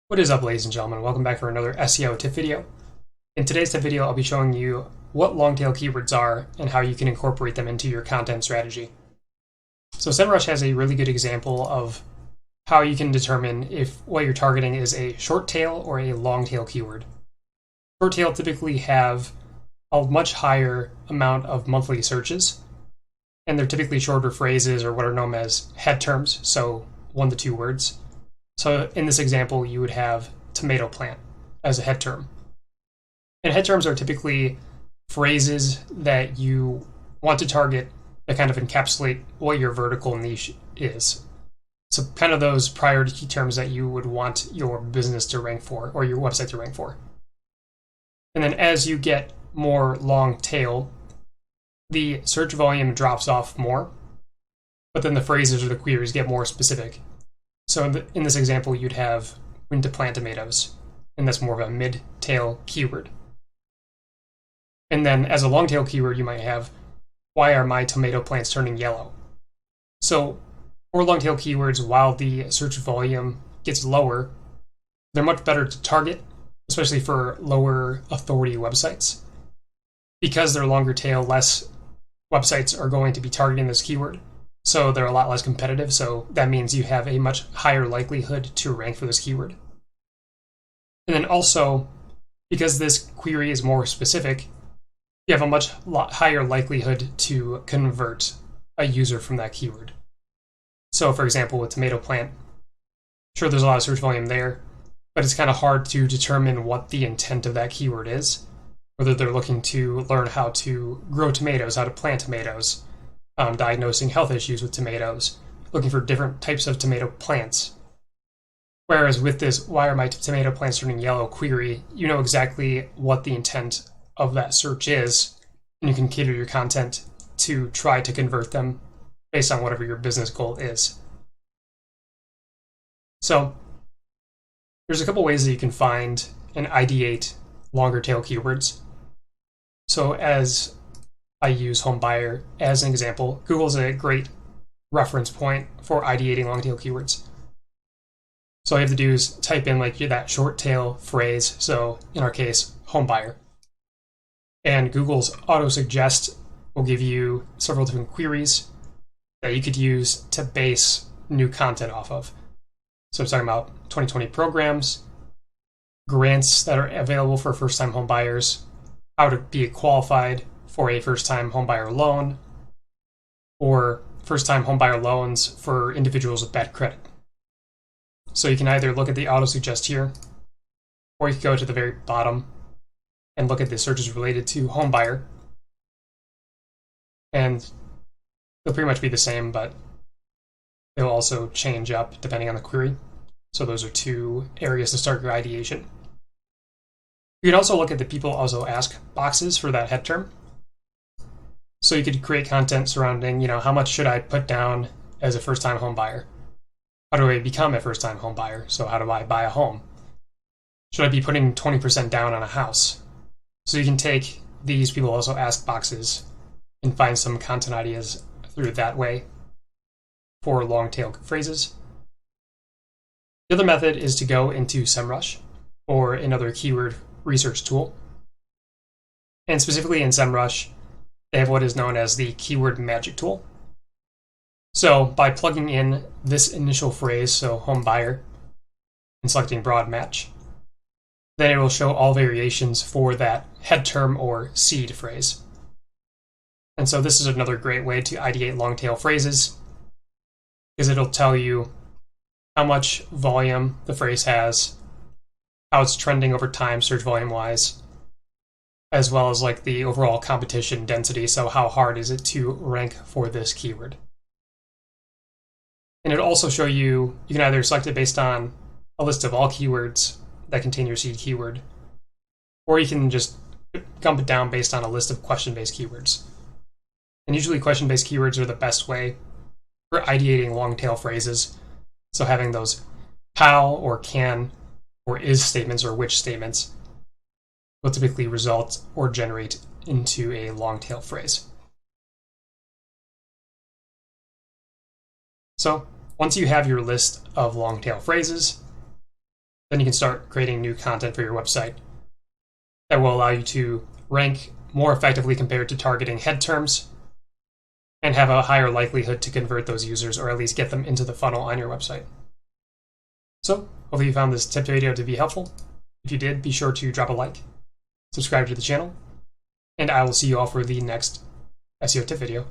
What is up, ladies and gentlemen? Welcome back for another SEO tip video. In today's tip video, I'll be showing you what long tail keywords are and how you can incorporate them into your content strategy. So SEMrush has a really good example of how you can determine if what you're targeting is a short tail or a long tail keyword. Short tail typically have a much higher amount of monthly searches, and they're typically shorter phrases or what are known as head terms, so 1 to 2 words. So in this example, you would have tomato plant as a head term. And head terms are typically phrases that you want to target that kind of encapsulate what your vertical niche is. So kind of those priority key terms that you would want your business to rank for or your website to rank for. And then as you get more long tail, the search volume drops off more, but then the phrases or the queries get more specific. So in this example, you'd have when to plant tomatoes, and that's more of a mid-tail keyword. And then as a long-tail keyword, you might have, why are my tomato plants turning yellow? So for long-tail keywords, while the search volume gets lower, they're much better to target, especially for lower authority websites. Because they're longer tail, less websites are going to be targeting this keyword. So they're a lot less competitive, so that means you have a much higher likelihood to rank for this keyword. And then also, because this query is more specific, you have a much higher likelihood to convert a user from that keyword. So for example, with tomato plant, sure there's a lot of search volume there, but it's kind of hard to determine what the intent of that keyword is, whether they're looking to learn how to grow tomatoes, how to plant tomatoes, diagnosing health issues with tomatoes, looking for different types of tomato plants. Whereas with this, why are my tomato plants turning yellow query, you know exactly what the intent of that search is, and you can cater your content to try to convert them based on whatever your business goal is. So there's a couple ways that you can find and ideate longer tail keywords. So as I use homebuyer as an example, Google's a great reference point for ideating long tail keywords. So all you have to do is type in like that short tail phrase, so in our case, homebuyer. And Google's auto suggest will give you several different queries that you could use to base new content off of. So I'm talking about 2020 programs, grants that are available for first-time home buyers, how to be qualified for a first-time homebuyer loan, or first-time homebuyer loans for individuals with bad credit. So you can either look at the auto-suggest here, or you can go to the very bottom and look at the searches related to homebuyer. And they'll pretty much be the same, but they'll also change up depending on the query. So those are two areas to start your ideation. You can also look at the people also ask boxes for that head term. So you could create content surrounding, how much should I put down as a first-time home buyer? How do I become a first-time home buyer? So how do I buy a home? Should I be putting 20% down on a house? So you can take these people also ask boxes and find some content ideas through that way for long-tail phrases. The other method is to go into SEMrush or another keyword research tool. And specifically in SEMrush, they have what is known as the keyword magic tool. So by plugging in this initial phrase, so home buyer, and selecting broad match, then it will show all variations for that head term or seed phrase. And so this is another great way to ideate long tail phrases, because it'll tell you how much volume the phrase has, how it's trending over time search volume wise, as well as like the overall competition density, so how hard is it to rank for this keyword. And it'll also show you can either select it based on a list of all keywords that contain your seed keyword, or you can just dump it down based on a list of question-based keywords. And usually question-based keywords are the best way for ideating long-tail phrases. So having those how or can or is statements or which statements will typically result or generate into a long-tail phrase. So once you have your list of long-tail phrases, then you can start creating new content for your website that will allow you to rank more effectively compared to targeting head terms and have a higher likelihood to convert those users or at least get them into the funnel on your website. So hopefully you found this tip video to be helpful. If you did, be sure to drop a like, subscribe to the channel, and I will see you all for the next SEO tip video.